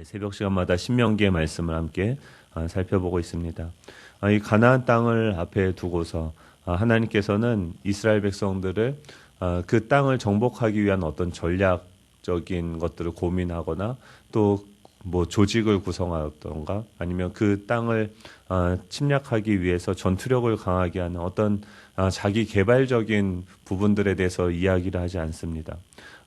새벽 시간마다 신명기의 말씀을 함께 살펴보고 있습니다. 이 가나안 땅을 앞에 두고서 하나님께서는 이스라엘 백성들을 그 땅을 정복하기 위한 어떤 전략적인 것들을 고민하거나 또 뭐 조직을 구성하던가 아니면 그 땅을 침략하기 위해서 전투력을 강하게 하는 어떤 자기 개발적인 부분들에 대해서 이야기를 하지 않습니다.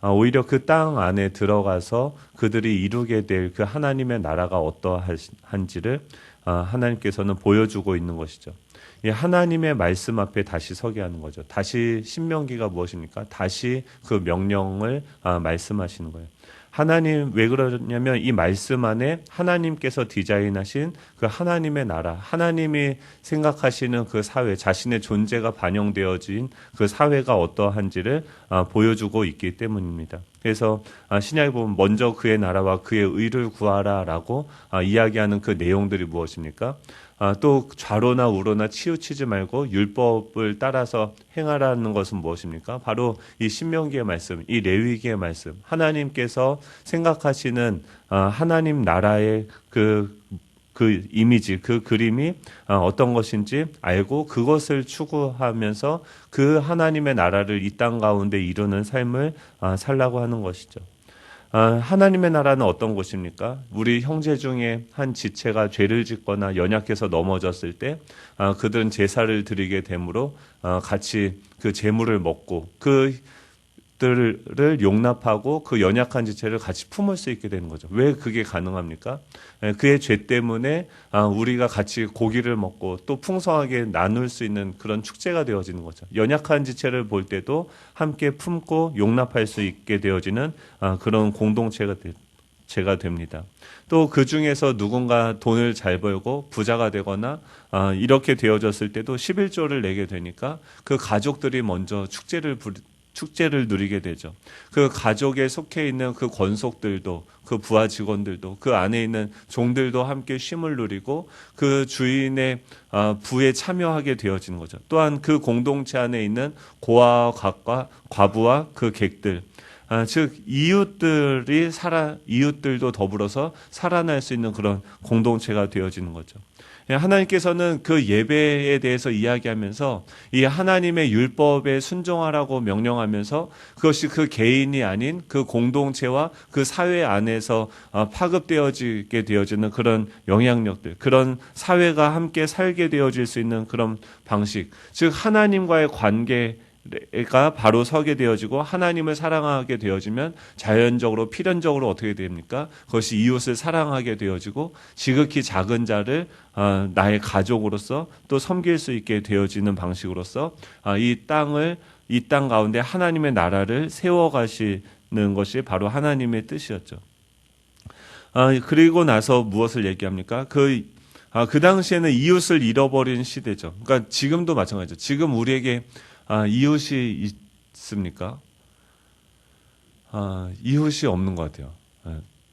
오히려 그 땅 안에 들어가서 그들이 이루게 될 그 하나님의 나라가 어떠한지를 하나님께서는 보여주고 있는 것이죠. 이 하나님의 말씀 앞에 다시 서게 하는 거죠. 다시 신명기가 무엇입니까? 다시 그 명령을 말씀하시는 거예요. 하나님 왜 그러냐면 이 말씀 안에 하나님께서 디자인하신 그 하나님의 나라, 하나님이 생각하시는 그 사회, 자신의 존재가 반영되어진 그 사회가 어떠한지를 보여주고 있기 때문입니다. 그래서 신약에 보면 먼저 그의 나라와 그의 의를 구하라라고 이야기하는 그 내용들이 무엇입니까? 또 좌로나 우로나 치우치지 말고 율법을 따라서 행하라는 것은 무엇입니까? 바로 이 신명기의 말씀, 이 레위기의 말씀, 하나님께서 생각하시는 하나님 나라의 그 이미지, 그 그림이 어떤 것인지 알고 그것을 추구하면서 그 하나님의 나라를 이 땅 가운데 이루는 삶을 살라고 하는 것이죠. 하나님의 나라는 어떤 곳입니까? 우리 형제 중에 한 지체가 죄를 짓거나 연약해서 넘어졌을 때 그들은 제사를 드리게 되므로 같이 그 제물을 먹고 그들을 용납하고 그 연약한 지체를 같이 품을 수 있게 되는 거죠. 왜 그게 가능합니까? 그의 죄 때문에 우리가 같이 고기를 먹고 또 풍성하게 나눌 수 있는 그런 축제가 되어지는 거죠. 연약한 지체를 볼 때도 함께 품고 용납할 수 있게 되어지는 그런 공동체가 됩니다. 또 그 중에서 누군가 돈을 잘 벌고 부자가 되거나 이렇게 되어졌을 때도 11조를 내게 되니까 그 가족들이 먼저 축제를 누리게 되죠. 그 가족에 속해 있는 그 권속들도 그 부하 직원들도 그 안에 있는 종들도 함께 쉼을 누리고 그 주인의 부에 참여하게 되어지는 거죠. 또한 그 공동체 안에 있는 고아와 과부와 그 객들, 즉 이웃들도 더불어서 살아날 수 있는 그런 공동체가 되어지는 거죠. 하나님께서는 그 예배에 대해서 이야기하면서 이 하나님의 율법에 순종하라고 명령하면서 그것이 그 개인이 아닌 그 공동체와 그 사회 안에서 파급되어지게 되어지는 그런 영향력들, 그런 사회가 함께 살게 되어질 수 있는 그런 방식, 즉 하나님과의 관계가 바로 서게 되어지고 하나님을 사랑하게 되어지면 자연적으로 필연적으로 어떻게 됩니까? 그것이 이웃을 사랑하게 되어지고 지극히 작은 자를 나의 가족으로서 또 섬길 수 있게 되어지는 방식으로서 이 땅 가운데 하나님의 나라를 세워가시는 것이 바로 하나님의 뜻이었죠. 그리고 나서 무엇을 얘기합니까? 그 당시에는 이웃을 잃어버린 시대죠. 그러니까 지금도 마찬가지죠. 지금 우리에게 이웃이 있습니까? 이웃이 없는 것 같아요.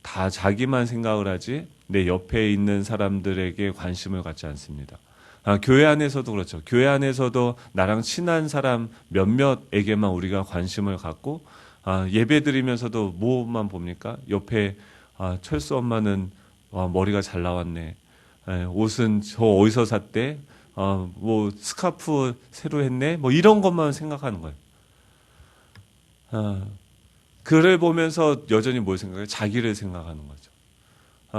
다 자기만 생각을 하지 내 옆에 있는 사람들에게 관심을 갖지 않습니다. 교회 안에서도 그렇죠. 교회 안에서도 나랑 친한 사람 몇몇에게만 우리가 관심을 갖고 예배 드리면서도 뭐만 봅니까? 옆에 철수 엄마는 머리가 잘 나왔네. 옷은 저 어디서 샀대? 뭐 스카프 새로 했네. 뭐 이런 것만 생각하는 거예요. 그를 보면서 여전히 뭘 생각해요? 자기를 생각하는 거죠.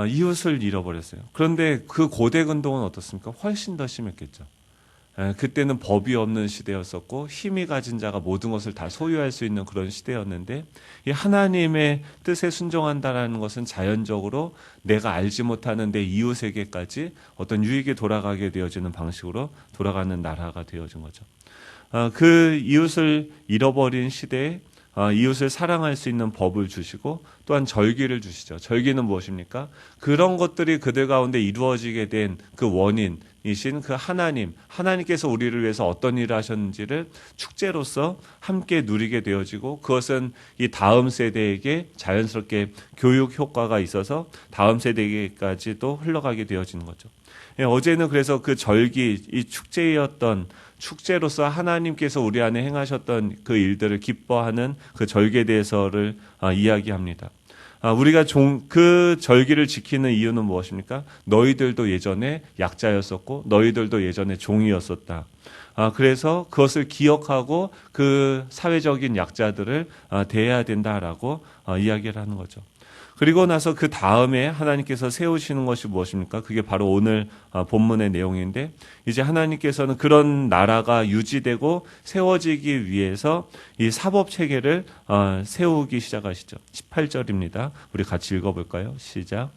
이웃을 잃어버렸어요. 그런데 그 고대 근동은 어떻습니까? 훨씬 더 심했겠죠. 그때는 법이 없는 시대였었고 힘이 가진 자가 모든 것을 다 소유할 수 있는 그런 시대였는데 이 하나님의 뜻에 순종한다라는 것은 자연적으로 내가 알지 못하는 내 이웃에게까지 어떤 유익에 돌아가게 되어지는 방식으로 돌아가는 나라가 되어진 거죠. 그 이웃을 잃어버린 시대에 이웃을 사랑할 수 있는 법을 주시고 또한 절기를 주시죠. 절기는 무엇입니까? 그런 것들이 그들 가운데 이루어지게 된 그 원인이신 그 하나님께서 우리를 위해서 어떤 일을 하셨는지를 축제로서 함께 누리게 되어지고 그것은 이 다음 세대에게 자연스럽게 교육 효과가 있어서 다음 세대에게까지도 흘러가게 되어지는 거죠. 어제는 그래서 그 절기, 이 축제로서 하나님께서 우리 안에 행하셨던 그 일들을 기뻐하는 그 절기에 대해서를 이야기합니다. 우리가 그 절기를 지키는 이유는 무엇입니까? 너희들도 예전에 약자였었고 너희들도 예전에 종이었었다. 그래서 그것을 기억하고 그 사회적인 약자들을 대해야 된다라고 이야기를 하는 거죠. 그리고 나서 그 다음에 하나님께서 세우시는 것이 무엇입니까? 그게 바로 오늘 본문의 내용인데, 이제 하나님께서는 그런 나라가 유지되고 세워지기 위해서 이 사법체계를 세우기 시작하시죠. 18절입니다. 우리 같이 읽어볼까요? 시작.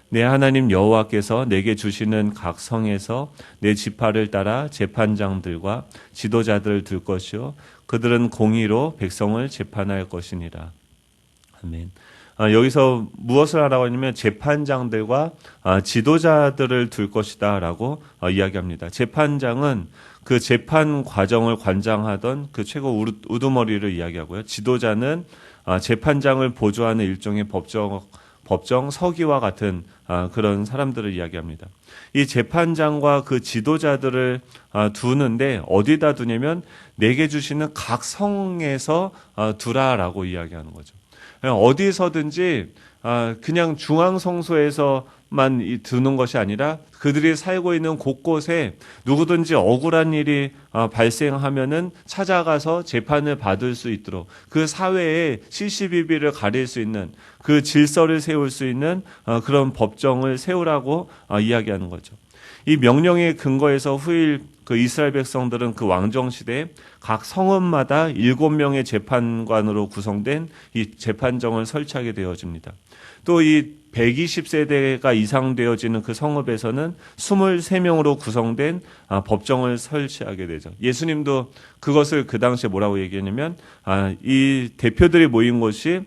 내 하나님 여호와께서 내게 주시는 각 성에서 내 지파를 따라 재판장들과 지도자들을 둘 것이요 그들은 공의로 백성을 재판할 것이니라. 아멘. 여기서 무엇을 하라고 하냐면 재판장들과 지도자들을 둘 것이다 라고 이야기합니다. 재판장은 그 재판 과정을 관장하던 그 최고 우두머리를 이야기하고요. 지도자는 재판장을 보조하는 일종의 법정 서기와 같은 그런 사람들을 이야기합니다. 이 재판장과 그 지도자들을 두는데 어디다 두냐면 내게 주시는 각 성에서 두라라고 이야기하는 거죠. 어디서든지 그냥 중앙성소에서만 두는 것이 아니라 그들이 살고 있는 곳곳에 누구든지 억울한 일이 발생하면은 찾아가서 재판을 받을 수 있도록 그 사회에 시시비비를 가릴 수 있는 그 질서를 세울 수 있는 그런 법정을 세우라고 이야기하는 거죠. 이 명령의 근거에서 후일 그 이스라엘 백성들은 그 왕정 시대에 각 성읍마다 7명의 재판관으로 구성된 이 재판정을 설치하게 되어집니다. 또 이 120세대가 이상 되어지는 그 성읍에서는 23명으로 구성된 법정을 설치하게 되죠. 예수님도 그것을 그 당시에 뭐라고 얘기했냐면 이 대표들이 모인 곳이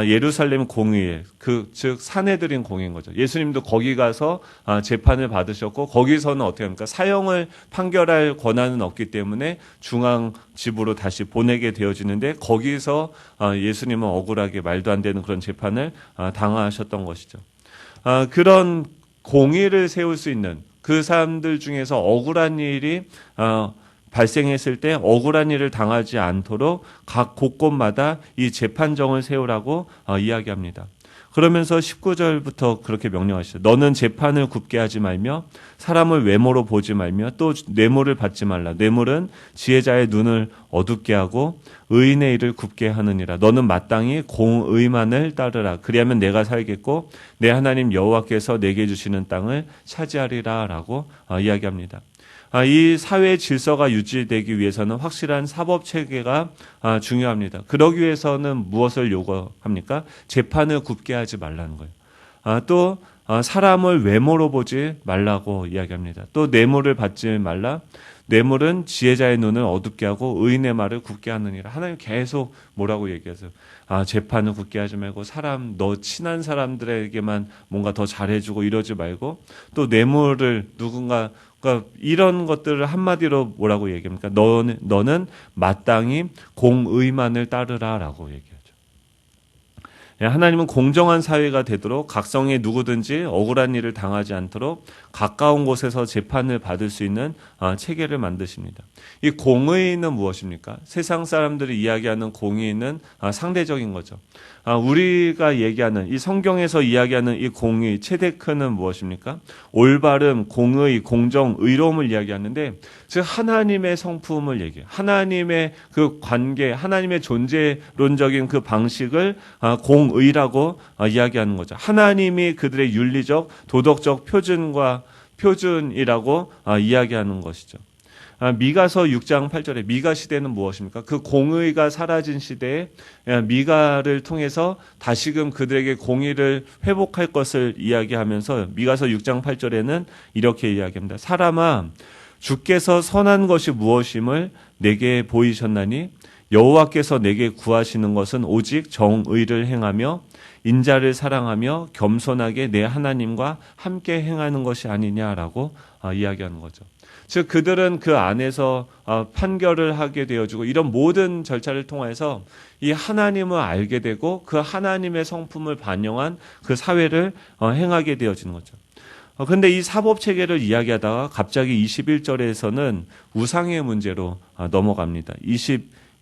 예루살렘 공의회, 즉 사내들인 공회인 거죠. 예수님도 거기 가서 재판을 받으셨고 거기서는 어떻게 합니까? 사형을 판결할 권한은 없기 때문에 중앙지부로 다시 보내게 되어지는데 거기서 예수님은 억울하게 말도 안 되는 그런 재판을 당하셨던 것이죠. 그런 공의를 세울 수 있는 그 사람들 중에서 억울한 일이 발생했을 때 억울한 일을 당하지 않도록 각 곳곳마다 이 재판정을 세우라고 이야기합니다. 그러면서 19절부터 그렇게 명령하시죠. 너는 재판을 굽게 하지 말며 사람을 외모로 보지 말며 또 뇌물을 받지 말라. 뇌물은 지혜자의 눈을 어둡게 하고 의인의 일을 굽게 하느니라. 너는 마땅히 공의만을 따르라. 그리하면 내가 살겠고 내 하나님 여호와께서 내게 주시는 땅을 차지하리라 라고 이야기합니다. 이 사회 질서가 유지되기 위해서는 확실한 사법체계가 중요합니다. 그러기 위해서는 무엇을 요구합니까? 재판을 굽게 하지 말라는 거예요. 또 사람을 외모로 보지 말라고 이야기합니다. 또 뇌물을 받지 말라. 뇌물은 지혜자의 눈을 어둡게 하고 의인의 말을 굳게 하느니라. 하나님 계속 뭐라고 얘기하세요? 재판을 굳게 하지 말고 너 친한 사람들에게만 뭔가 더 잘해주고 이러지 말고 또 뇌물을 그러니까 이런 것들을 한마디로 뭐라고 얘기합니까? 너는 마땅히 공의만을 따르라라고 얘기하죠. 하나님은 공정한 사회가 되도록 각성에 누구든지 억울한 일을 당하지 않도록 가까운 곳에서 재판을 받을 수 있는 체계를 만드십니다. 이 공의는 무엇입니까? 세상 사람들이 이야기하는 공의는 상대적인 거죠. 우리가 얘기하는 이 성경에서 이야기하는 이 공의, 체데크는 무엇입니까? 올바름, 공의, 공정, 의로움을 이야기하는데 즉 하나님의 성품을 얘기해요. 하나님의 그 관계, 하나님의 존재론적인 그 방식을 공의라고 이야기하는 거죠. 하나님이 그들의 윤리적, 도덕적 표준이라고 이야기하는 것이죠. 미가서 6장 8절에 미가 시대는 무엇입니까? 그 공의가 사라진 시대에 미가를 통해서 다시금 그들에게 공의를 회복할 것을 이야기하면서 미가서 6장 8절에는 이렇게 이야기합니다. 사람아, 주께서 선한 것이 무엇임을 내게 보이셨나니 여호와께서 내게 구하시는 것은 오직 정의를 행하며 인자를 사랑하며 겸손하게 내 하나님과 함께 행하는 것이 아니냐라고 이야기하는 거죠. 즉 그들은 그 안에서 판결을 하게 되어지고 이런 모든 절차를 통해서 이 하나님을 알게 되고 그 하나님의 성품을 반영한 그 사회를 행하게 되어지는 거죠. 그런데 이 사법체계를 이야기하다가 갑자기 21절에서는 우상의 문제로 넘어갑니다.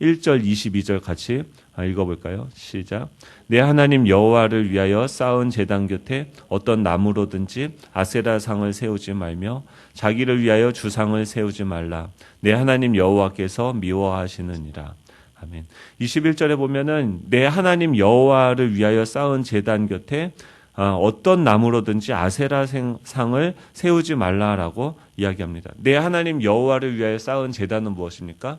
21절 22절 같이 읽어볼까요? 시작. 내 하나님 여호와를 위하여 쌓은 제단 곁에 어떤 나무로든지 아세라 상을 세우지 말며 자기를 위하여 주상을 세우지 말라. 내 하나님 여호와께서 미워하시느니라. 아멘. 21절에 보면은 내 하나님 여호와를 위하여 쌓은 제단 곁에 어떤 나무로든지 아세라 상을 세우지 말라라고 이야기합니다. 내 하나님 여호와를 위하여 쌓은 제단은 무엇입니까?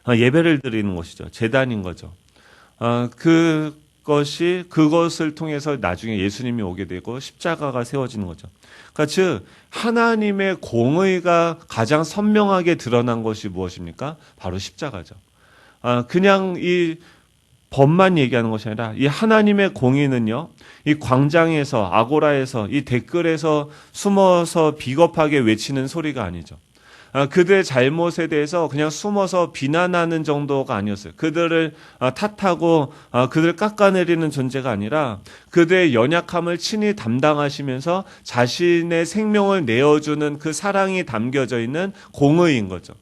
예배를 드리는 것이죠. 제단인 거죠. 그것을 통해서 나중에 예수님이 오게 되고 십자가가 세워지는 거죠. 그러니까 즉 하나님의 공의가 가장 선명하게 드러난 것이 무엇입니까? 바로 십자가죠. 그냥 이 법만 얘기하는 것이 아니라 이 하나님의 공의는요, 이 광장에서 아고라에서 이 댓글에서 숨어서 비겁하게 외치는 소리가 아니죠. 그들의 잘못에 대해서 그냥 숨어서 비난하는 정도가 아니었어요. 그들을 탓하고 그들을 깎아내리는 존재가 아니라 그들의 연약함을 친히 담당하시면서 자신의 생명을 내어주는 그 사랑이 담겨져 있는 공의인 거죠.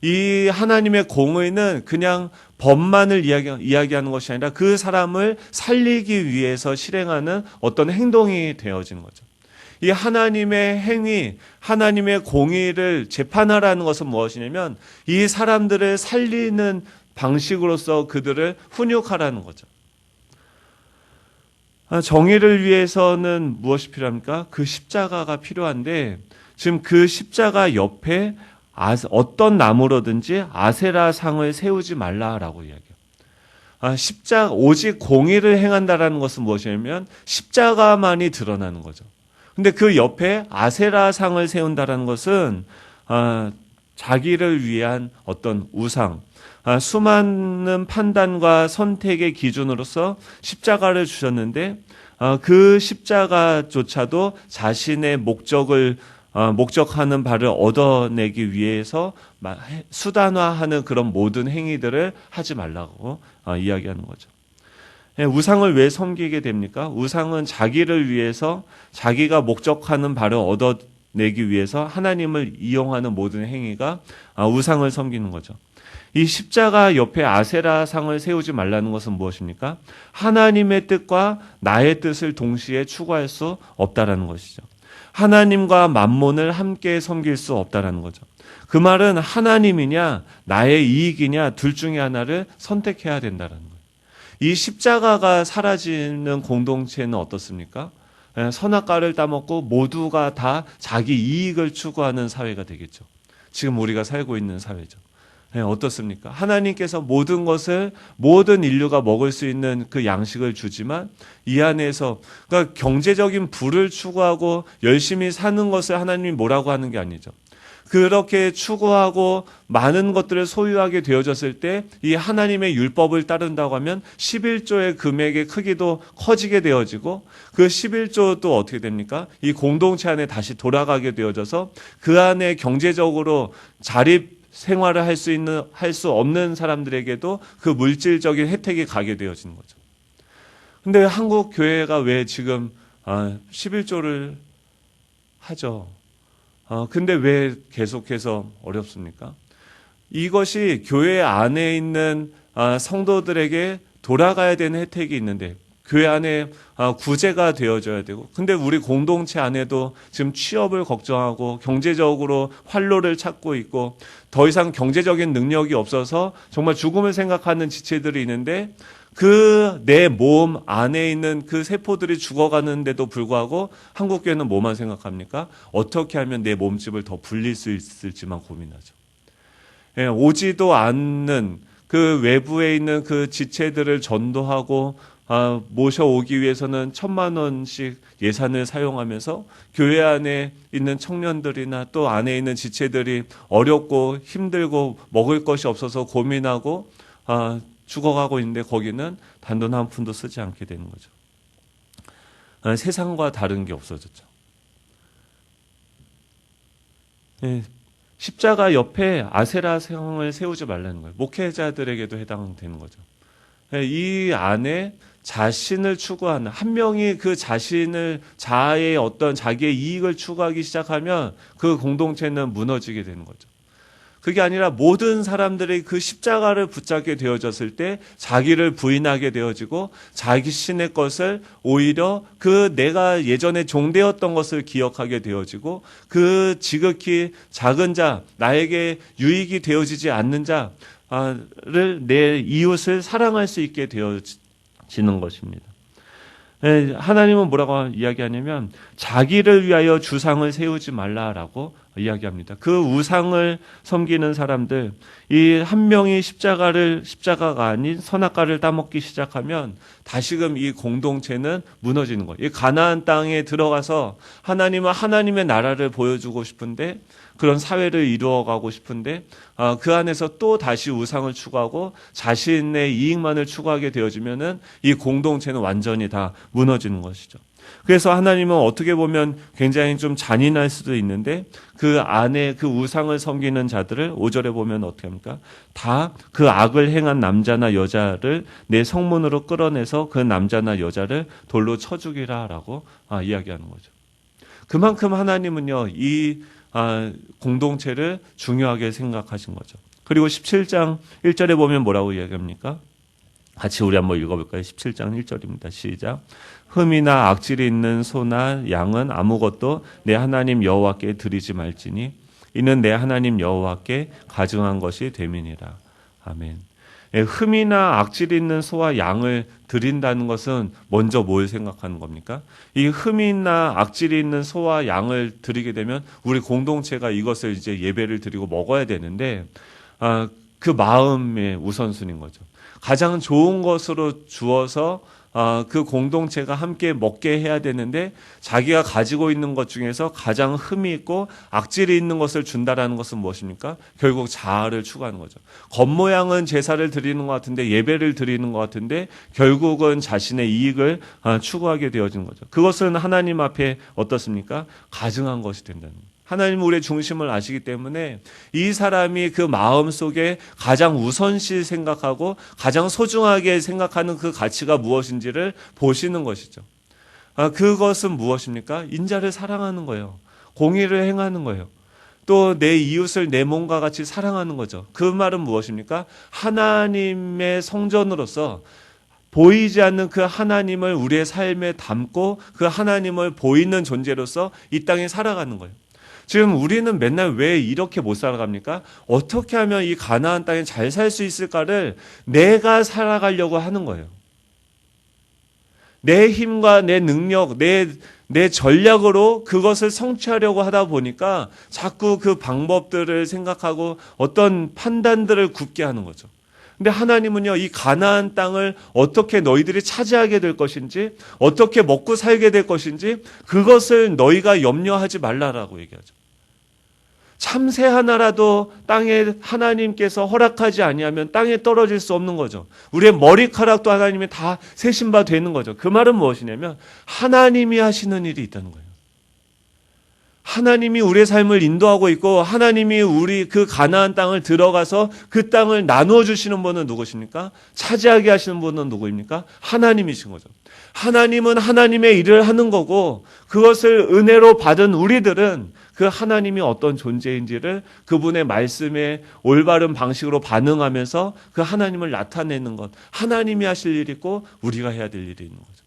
이 하나님의 공의는 그냥 법만을 이야기하는 것이 아니라 그 사람을 살리기 위해서 실행하는 어떤 행동이 되어지는 거죠. 이 하나님의 행위, 하나님의 공의를 재판하라는 것은 무엇이냐면 이 사람들을 살리는 방식으로서 그들을 훈육하라는 거죠. 정의를 위해서는 무엇이 필요합니까? 그 십자가가 필요한데 지금 그 십자가 옆에 어떤 나무로든지 아세라 상을 세우지 말라라고 이야기해요. 오직 공의를 행한다라는 것은 무엇이냐면 십자가만이 드러나는 거죠. 근데 그 옆에 아세라 상을 세운다라는 것은 자기를 위한 어떤 우상, 수많은 판단과 선택의 기준으로서 십자가를 주셨는데 그 십자가조차도 자신의 목적하는 바를 얻어내기 위해서 수단화하는 그런 모든 행위들을 하지 말라고 이야기하는 거죠. 우상을 왜 섬기게 됩니까? 우상은 자기를 위해서 자기가 목적하는 바를 얻어내기 위해서 하나님을 이용하는 모든 행위가 우상을 섬기는 거죠. 이 십자가 옆에 아세라 상을 세우지 말라는 것은 무엇입니까? 하나님의 뜻과 나의 뜻을 동시에 추구할 수 없다라는 것이죠. 하나님과 만몬을 함께 섬길 수 없다라는 거죠. 그 말은 하나님이냐 나의 이익이냐 둘 중에 하나를 선택해야 된다는 거예요. 이 십자가가 사라지는 공동체는 어떻습니까? 선악과를 따먹고 모두가 다 자기 이익을 추구하는 사회가 되겠죠. 지금 우리가 살고 있는 사회죠. 어떻습니까? 하나님께서 모든 인류가 먹을 수 있는 그 양식을 주지만 이 안에서 그러니까 경제적인 부를 추구하고 열심히 사는 것을 하나님이 뭐라고 하는 게 아니죠. 그렇게 추구하고 많은 것들을 소유하게 되어졌을 때 이 하나님의 율법을 따른다고 하면 11조의 금액의 크기도 커지게 되어지고 그 11조도 어떻게 됩니까? 이 공동체 안에 다시 돌아가게 되어져서 그 안에 경제적으로 자립 생활을 할 수 없는 사람들에게도 그 물질적인 혜택이 가게 되어지는 거죠. 근데 한국 교회가 왜 지금 11조를 하죠? 근데 왜 계속해서 어렵습니까? 이것이 교회 안에 있는 성도들에게 돌아가야 되는 혜택이 있는데 교회 안에 구제가 되어져야 되고 근데 우리 공동체 안에도 지금 취업을 걱정하고 경제적으로 활로를 찾고 있고 더 이상 경제적인 능력이 없어서 정말 죽음을 생각하는 지체들이 있는데 그 내 몸 안에 있는 그 세포들이 죽어가는데도 불구하고 한국교회는 뭐만 생각합니까? 어떻게 하면 내 몸집을 더 불릴 수 있을지만 고민하죠. 오지도 않는 그 외부에 있는 그 지체들을 전도하고 모셔오기 위해서는 1,000,000원씩 예산을 사용하면서 교회 안에 있는 청년들이나 또 안에 있는 지체들이 어렵고 힘들고 먹을 것이 없어서 고민하고 죽어가고 있는데 거기는 단돈 한 푼도 쓰지 않게 되는 거죠. 세상과 다른 게 없어졌죠. 십자가 옆에 아세라 상을 세우지 말라는 거예요. 목회자들에게도 해당되는 거죠. 이 안에 자신을 추구하는 한 명이 그 자아의 어떤 자기의 이익을 추구하기 시작하면 그 공동체는 무너지게 되는 거죠. 그게 아니라 모든 사람들이 그 십자가를 붙잡게 되어졌을 때 자기를 부인하게 되어지고 자기 신의 것을 오히려 그 내가 예전에 종되었던 것을 기억하게 되어지고 그 지극히 작은 자, 나에게 유익이 되어지지 않는 자를 내 이웃을 사랑할 수 있게 되어지는 것입니다. 하나님은 뭐라고 이야기하냐면 자기를 위하여 주상을 세우지 말라라고 이야기합니다. 그 우상을 섬기는 사람들, 이 한 명이 십자가가 아닌 선악과를 따먹기 시작하면 다시금 이 공동체는 무너지는 거예요. 이 가나안 땅에 들어가서 하나님은 하나님의 나라를 보여주고 싶은데 그런 사회를 이루어가고 싶은데 그 안에서 또 다시 우상을 추구하고 자신의 이익만을 추구하게 되어지면은 이 공동체는 완전히 다 무너지는 것이죠. 그래서 하나님은 어떻게 보면 굉장히 좀 잔인할 수도 있는데 그 안에 그 우상을 섬기는 자들을 5절에 보면 어떻게 합니까? 다 그 악을 행한 남자나 여자를 내 성문으로 끌어내서 그 남자나 여자를 돌로 쳐 죽이라라고 이야기하는 거죠. 그만큼 하나님은요 이 공동체를 중요하게 생각하신 거죠. 그리고 17장 1절에 보면 뭐라고 이야기합니까? 같이 우리 한번 읽어볼까요? 17장 1절입니다. 시작. 흠이나 악질이 있는 소나 양은 아무것도 내 하나님 여호와께 드리지 말지니 이는 내 하나님 여호와께 가증한 것이 됨이니라. 아멘. 흠이나 악질이 있는 소와 양을 드린다는 것은 먼저 뭘 생각하는 겁니까? 이 흠이나 악질이 있는 소와 양을 드리게 되면 우리 공동체가 이것을 이제 예배를 드리고 먹어야 되는데 그 마음의 우선순위인 거죠. 가장 좋은 것으로 주어서 그 공동체가 함께 먹게 해야 되는데 자기가 가지고 있는 것 중에서 가장 흠이 있고 악질이 있는 것을 준다라는 것은 무엇입니까? 결국 자아를 추구하는 거죠. 겉모양은 제사를 드리는 것 같은데 예배를 드리는 것 같은데 결국은 자신의 이익을 추구하게 되어진 거죠. 그것은 하나님 앞에 어떻습니까? 가증한 것이 된다는 거예요. 하나님은 우리의 중심을 아시기 때문에 이 사람이 그 마음 속에 가장 우선시 생각하고 가장 소중하게 생각하는 그 가치가 무엇인지를 보시는 것이죠. 그것은 무엇입니까? 인자를 사랑하는 거예요. 공의를 행하는 거예요. 또 내 이웃을 내 몸과 같이 사랑하는 거죠. 그 말은 무엇입니까? 하나님의 성전으로서 보이지 않는 그 하나님을 우리의 삶에 담고 그 하나님을 보이는 존재로서 이 땅에 살아가는 거예요. 지금 우리는 맨날 왜 이렇게 못 살아갑니까? 어떻게 하면 이 가나안 땅에 잘 살 수 있을까를 내가 살아가려고 하는 거예요. 내 힘과 내 능력, 내 전략으로 그것을 성취하려고 하다 보니까 자꾸 그 방법들을 생각하고 어떤 판단들을 굽게 하는 거죠. 근데 하나님은요, 이 가나안 땅을 어떻게 너희들이 차지하게 될 것인지, 어떻게 먹고 살게 될 것인지, 그것을 너희가 염려하지 말라라고 얘기하죠. 참새 하나라도 땅에 하나님께서 허락하지 아니하면 땅에 떨어질 수 없는 거죠. 우리의 머리카락도 하나님이 다 세신 바 되는 거죠. 그 말은 무엇이냐면 하나님이 하시는 일이 있다는 거예요. 하나님이 우리의 삶을 인도하고 있고 하나님이 우리 그 가나안 땅을 들어가서 그 땅을 나누어 주시는 분은 누구십니까? 차지하게 하시는 분은 누구입니까? 하나님이신 거죠. 하나님은 하나님의 일을 하는 거고 그것을 은혜로 받은 우리들은 그 하나님이 어떤 존재인지를 그분의 말씀에 올바른 방식으로 반응하면서 그 하나님을 나타내는 것, 하나님이 하실 일이 있고 우리가 해야 될 일이 있는 거죠.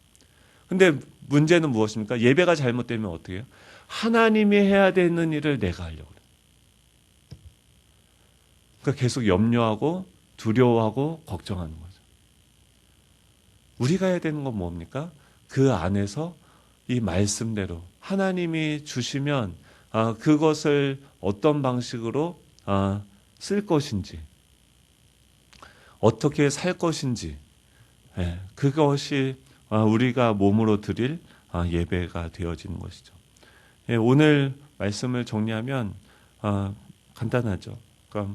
근데 문제는 무엇입니까? 예배가 잘못되면 어떻게 해요? 하나님이 해야 되는 일을 내가 하려고 그래요. 그러니까 계속 염려하고 두려워하고 걱정하는 거죠. 우리가 해야 되는 건 뭡니까? 그 안에서 이 말씀대로 하나님이 주시면 그것을 어떤 방식으로 쓸 것인지 어떻게 살 것인지 그것이 우리가 몸으로 드릴 예배가 되어지는 것이죠. 오늘 말씀을 정리하면 간단하죠. 그러니까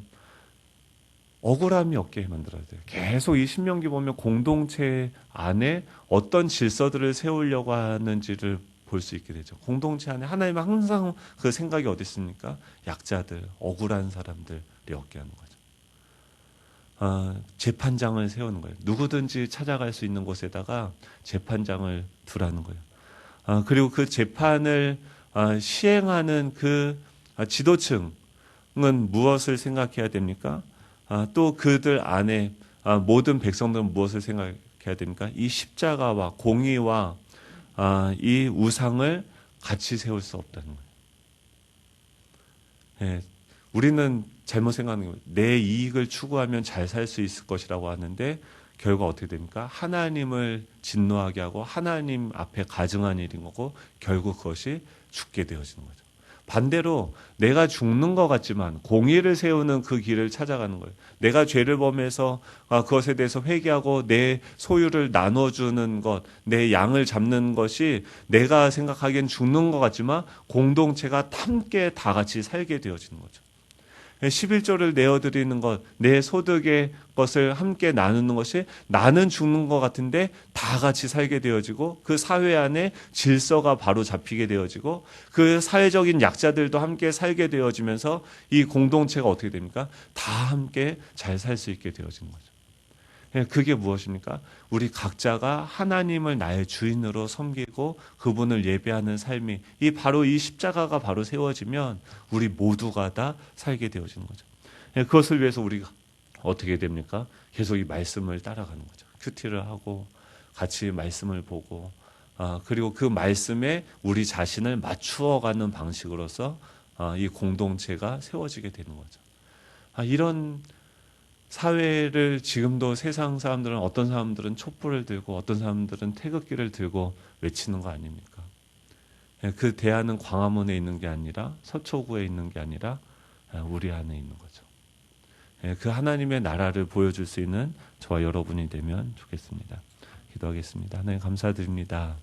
억울함이 없게 만들어야 돼요. 계속 이 신명기 보면 공동체 안에 어떤 질서들을 세우려고 하는지를 볼 수 있게 되죠. 공동체 안에 하나님은 항상 그 생각이 어디 있습니까? 약자들, 억울한 사람들이 없게 하는 거죠. 재판장을 세우는 거예요. 누구든지 찾아갈 수 있는 곳에다가 재판장을 두라는 거예요. 그리고 그 재판을 시행하는 그 지도층, 무엇을 생각해야 됩니까? 또 그들 안에 모든 백성들은 무엇을 생각해야 됩니까? 이 십자가와 공의와 이 우상을 같이 세울 수 없다는 거예요. 예, 우리는 잘못 생각하는 거예요. 내 이익을 추구하면 잘 살 수 있을 것이라고 하는데 결과 어떻게 됩니까? 하나님을 진노하게 하고 하나님 앞에 가증한 일인 거고 결국 그것이 죽게 되어지는 거죠. 반대로 내가 죽는 것 같지만 공의를 세우는 그 길을 찾아가는 거예요. 내가 죄를 범해서 그것에 대해서 회개하고 내 소유를 나눠주는 것, 내 양을 잡는 것이 내가 생각하기엔 죽는 것 같지만 공동체가 함께 다 같이 살게 되어지는 거죠. 11조를 내어드리는 것, 내 소득의 것을 함께 나누는 것이 나는 죽는 것 같은데 다 같이 살게 되어지고 그 사회 안에 질서가 바로 잡히게 되어지고 그 사회적인 약자들도 함께 살게 되어지면서 이 공동체가 어떻게 됩니까? 다 함께 잘 살 수 있게 되어지는 거죠. 그게 무엇입니까? 우리 각자가 하나님을 나의 주인으로 섬기고 그분을 예배하는 삶이 바로 이 십자가가 바로 세워지면 우리 모두가 다 살게 되어지는 거죠. 그것을 위해서 우리가 어떻게 됩니까? 계속 이 말씀을 따라가는 거죠. 큐티를 하고 같이 말씀을 보고 그리고 그 말씀에 우리 자신을 맞추어가는 방식으로서 이 공동체가 세워지게 되는 거죠. 이런 사회를 지금도 세상 사람들은 어떤 사람들은 촛불을 들고 어떤 사람들은 태극기를 들고 외치는 거 아닙니까? 그 대안은 광화문에 있는 게 아니라 서초구에 있는 게 아니라 우리 안에 있는 거죠. 그 하나님의 나라를 보여줄 수 있는 저와 여러분이 되면 좋겠습니다. 기도하겠습니다. 하나님 감사드립니다.